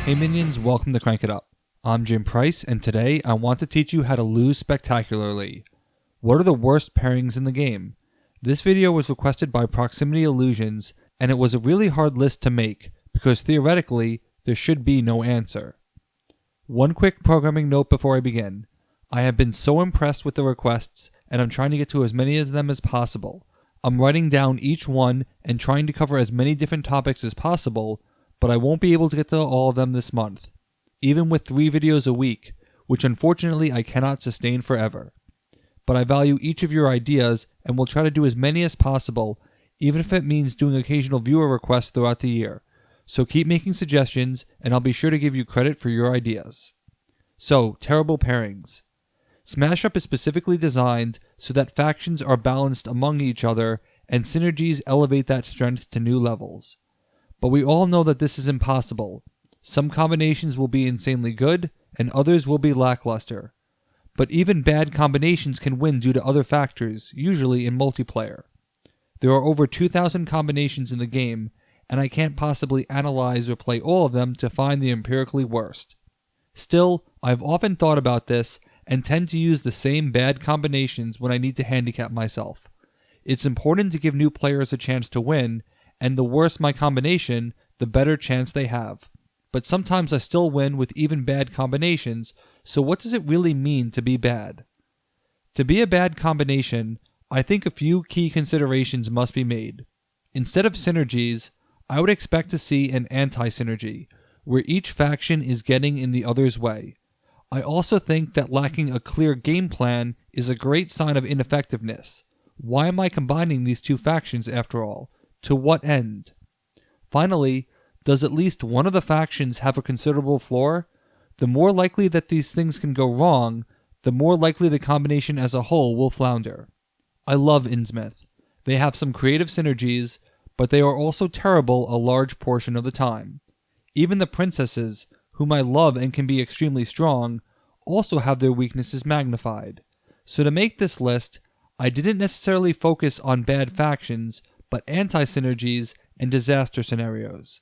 Hey minions, welcome to Crank It Up. I'm Jim Price, and today I want to teach you how to lose spectacularly. What are the worst pairings in the game? This video was requested by Proximity Illusions, and it was a really hard list to make, because theoretically, there should be no answer. One quick programming note before I begin. I have been so impressed with the requests, and I'm trying to get to as many of them as possible. I'm writing down each one and trying to cover as many different topics as possible, but I won't be able to get to all of them this month, even with 3 videos a week, which unfortunately I cannot sustain forever. But I value each of your ideas and will try to do as many as possible, even if it means doing occasional viewer requests throughout the year. So keep making suggestions, and I'll be sure to give you credit for your ideas. So, terrible pairings. Smash Up is specifically designed so that factions are balanced among each other and synergies elevate that strength to new levels. But we all know that this is impossible. Some combinations will be insanely good, and others will be lackluster. But even bad combinations can win due to other factors, usually in multiplayer. There are over 2,000 combinations in the game, and I can't possibly analyze or play all of them to find the empirically worst. Still, I've often thought about this, and tend to use the same bad combinations when I need to handicap myself. It's important to give new players a chance to win, and the worse my combination, the better chance they have. But sometimes I still win with even bad combinations, so what does it really mean to be bad? To be a bad combination, I think a few key considerations must be made. Instead of synergies, I would expect to see an anti-synergy, where each faction is getting in the other's way. I also think that lacking a clear game plan is a great sign of ineffectiveness. Why am I combining these two factions after all? To what end? Finally, does at least one of the factions have a considerable flaw? The more likely that these things can go wrong, the more likely the combination as a whole will flounder. I love Innsmouth. They have some creative synergies, but they are also terrible a large portion of the time. Even the princesses, whom I love and can be extremely strong, also have their weaknesses magnified. So to make this list, I didn't necessarily focus on bad factions, but anti-synergies and disaster scenarios.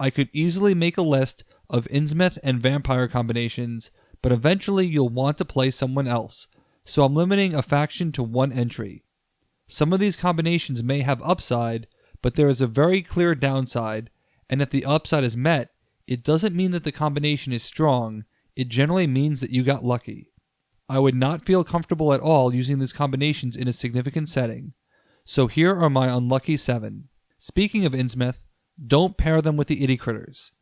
I could easily make a list of Innsmouth and vampire combinations, but eventually you'll want to play someone else, so I'm limiting a faction to 1 entry. Some of these combinations may have upside, but there is a very clear downside, and if the upside is met, it doesn't mean that the combination is strong, it generally means that you got lucky. I would not feel comfortable at all using these combinations in a significant setting. So here are my unlucky 7. Speaking of Innsmouth, don't pair them with the Itty critters.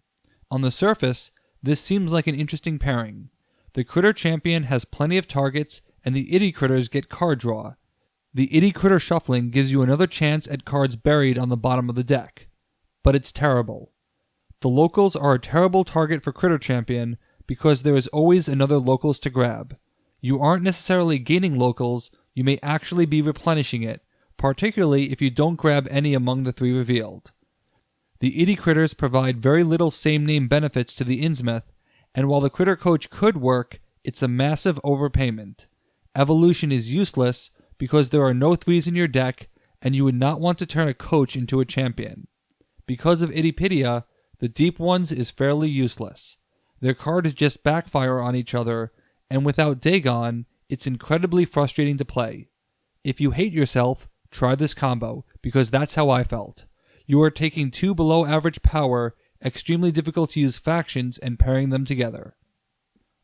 On the surface, this seems like an interesting pairing. The critter champion has plenty of targets, and the Itty critters get card draw. The Itty critter shuffling gives you another chance at cards buried on the bottom of the deck. But it's terrible. The locals are a terrible target for critter champion because there is always another locals to grab. You aren't necessarily gaining locals, you may actually be replenishing it, particularly if you don't grab any among the 3 revealed. The Itty critters provide very little same-name benefits to the Innsmouth, and while the critter coach could work, it's a massive overpayment. Evolution is useless because there are no 3s in your deck, and you would not want to turn a coach into a champion. Because of Ittypedia, the deep ones is fairly useless. Their cards just backfire on each other, and without Dagon, it's incredibly frustrating to play. If you hate yourself, try this combo, because that's how I felt. You are taking 2 below average power, extremely difficult to use factions and pairing them together.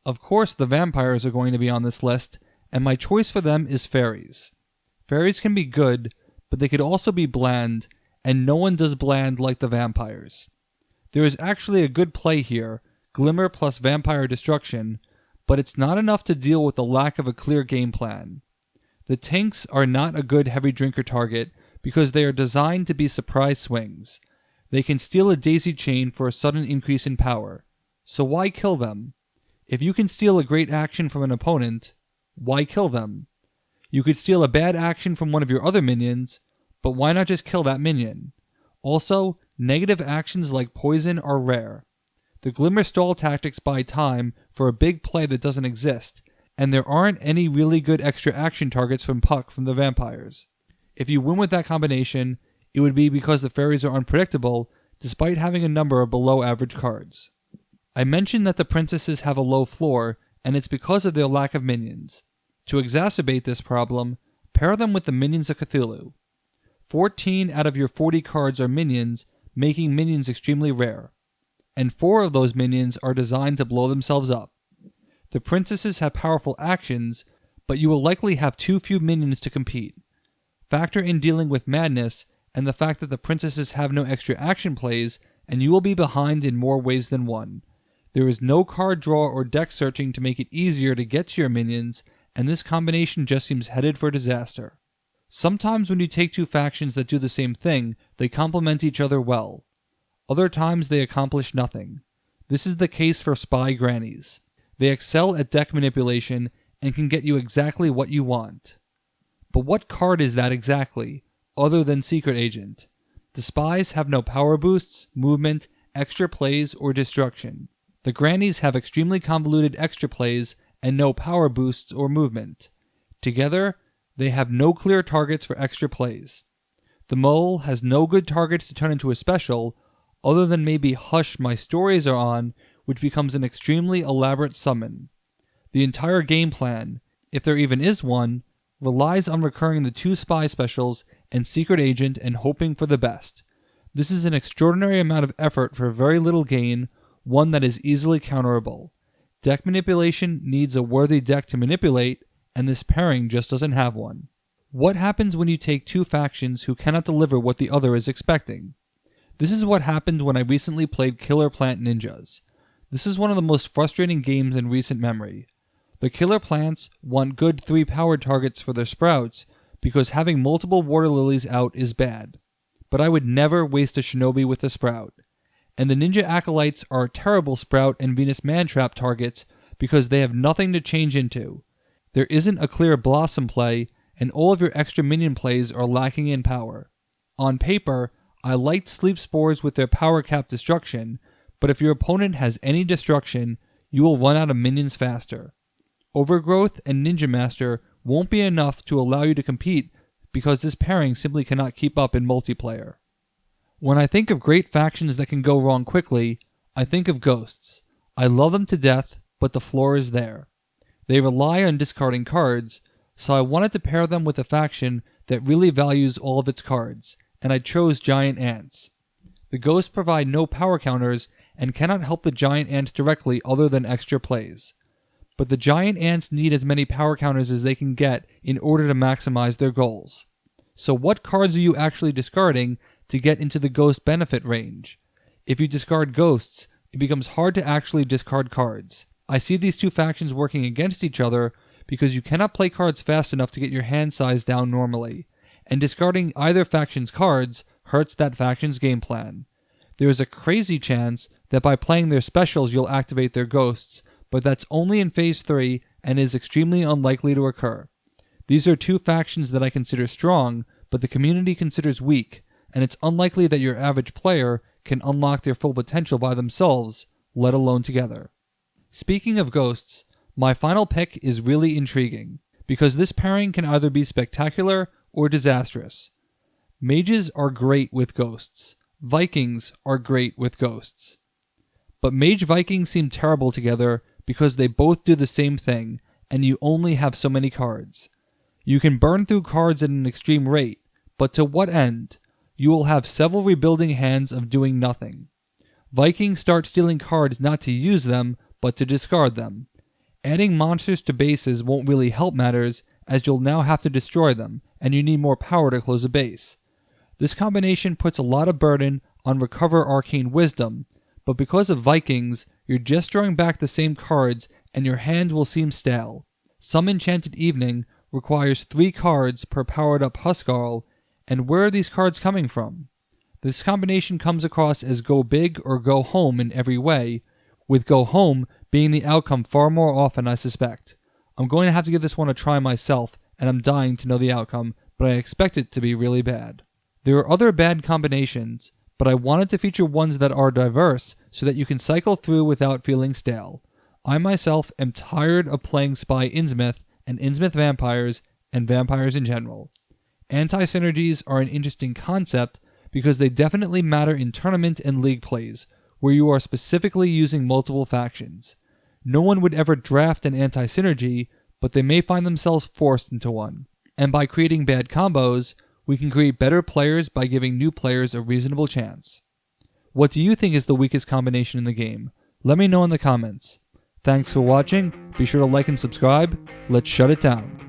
Of course the vampires are going to be on this list, and my choice for them is Fairies. Fairies can be good, but they could also be bland, and no one does bland like the vampires. There is actually a good play here, Glimmer plus Vampire Destruction, but it's not enough to deal with the lack of a clear game plan. The tanks are not a good heavy drinker target because they are designed to be surprise swings. They can steal a daisy chain for a sudden increase in power. So why kill them? If you can steal a great action from an opponent, why kill them? You could steal a bad action from one of your other minions, but why not just kill that minion? Also, negative actions like poison are rare. The Glimmer stall tactics buy time for a big play that doesn't exist, and there aren't any really good extra action targets from Puck from the vampires. If you win with that combination, it would be because the fairies are unpredictable, despite having a number of below average cards. I mentioned that the princesses have a low floor, and it's because of their lack of minions. To exacerbate this problem, pair them with the minions of Cthulhu. 14 out of your 40 cards are minions, making minions extremely rare. And 4 of those minions are designed to blow themselves up. The princesses have powerful actions, but you will likely have too few minions to compete. Factor in dealing with madness and the fact that the princesses have no extra action plays, and you will be behind in more ways than one. There is no card draw or deck searching to make it easier to get to your minions, and this combination just seems headed for disaster. Sometimes when you take two factions that do the same thing, they complement each other well. Other times they accomplish nothing. This is the case for Spy Grannies. They excel at deck manipulation and can get you exactly what you want. But what card is that exactly, other than Secret Agent? The Spies have no power boosts, movement, extra plays, or destruction. The Grannies have extremely convoluted extra plays and no power boosts or movement. Together, they have no clear targets for extra plays. The Mole has no good targets to turn into a special, other than maybe Hush My Stories Are On, which becomes an extremely elaborate summon. The entire game plan, if there even is one, relies on recurring the 2 spy specials and Secret Agent and hoping for the best. This is an extraordinary amount of effort for very little gain, one that is easily counterable. Deck manipulation needs a worthy deck to manipulate, and this pairing just doesn't have one. What happens when you take 2 factions who cannot deliver what the other is expecting? This is what happened when I recently played Killer Plant Ninjas. This is one of the most frustrating games in recent memory. The Killer Plants want good 3 powered targets for their sprouts because having multiple water lilies out is bad. But I would never waste a shinobi with a sprout. And the Ninja Acolytes are terrible sprout and Venus Mantrap targets because they have nothing to change into. There isn't a clear Blossom play, and all of your extra minion plays are lacking in power. On paper, I liked Sleep Spores with their power cap destruction, but if your opponent has any destruction, you will run out of minions faster. Overgrowth and Ninja Master won't be enough to allow you to compete because this pairing simply cannot keep up in multiplayer. When I think of great factions that can go wrong quickly, I think of Ghosts. I love them to death, but the floor is there. They rely on discarding cards, so I wanted to pair them with a faction that really values all of its cards, and I chose Giant Ants. The Ghosts provide no power counters and cannot help the Giant Ants directly other than extra plays. But the Giant Ants need as many power counters as they can get in order to maximize their goals. So what cards are you actually discarding to get into the Ghost benefit range? If you discard Ghosts, it becomes hard to actually discard cards. I see these 2 factions working against each other because you cannot play cards fast enough to get your hand size down normally, and discarding either faction's cards hurts that faction's game plan. There is a crazy chance that by playing their specials you'll activate their Ghosts, but that's only in Phase 3 and is extremely unlikely to occur. These are 2 factions that I consider strong, but the community considers weak, and it's unlikely that your average player can unlock their full potential by themselves, let alone together. Speaking of Ghosts, my final pick is really intriguing, because this pairing can either be spectacular or disastrous. Mages are great with Ghosts. Vikings are great with Ghosts. But Mage Vikings seem terrible together because they both do the same thing, and you only have so many cards. You can burn through cards at an extreme rate, but to what end? You will have several rebuilding hands of doing nothing. Vikings start stealing cards not to use them, but to discard them. Adding monsters to bases won't really help matters, as you'll now have to destroy them, and you need more power to close a base. This combination puts a lot of burden on Recover Arcane Wisdom, but because of Vikings, you're just drawing back the same cards and your hand will seem stale. Some Enchanted Evening requires 3 cards per powered up Huskarl, and where are these cards coming from? This combination comes across as go big or go home in every way, with go home being the outcome far more often, I suspect. I'm going to have to give this one a try myself, and I'm dying to know the outcome, but I expect it to be really bad. There are other bad combinations, but I wanted to feature ones that are diverse so that you can cycle through without feeling stale. I myself am tired of playing Spy Innsmouth and Innsmouth vampires and vampires in general. Anti-synergies are an interesting concept because they definitely matter in tournament and league plays, where you are specifically using multiple factions. No one would ever draft an anti-synergy, but they may find themselves forced into one. And by creating bad combos, we can create better players by giving new players a reasonable chance. What do you think is the weakest combination in the game? Let me know in the comments. Thanks for watching. Be sure to like and subscribe. Let's shut it down.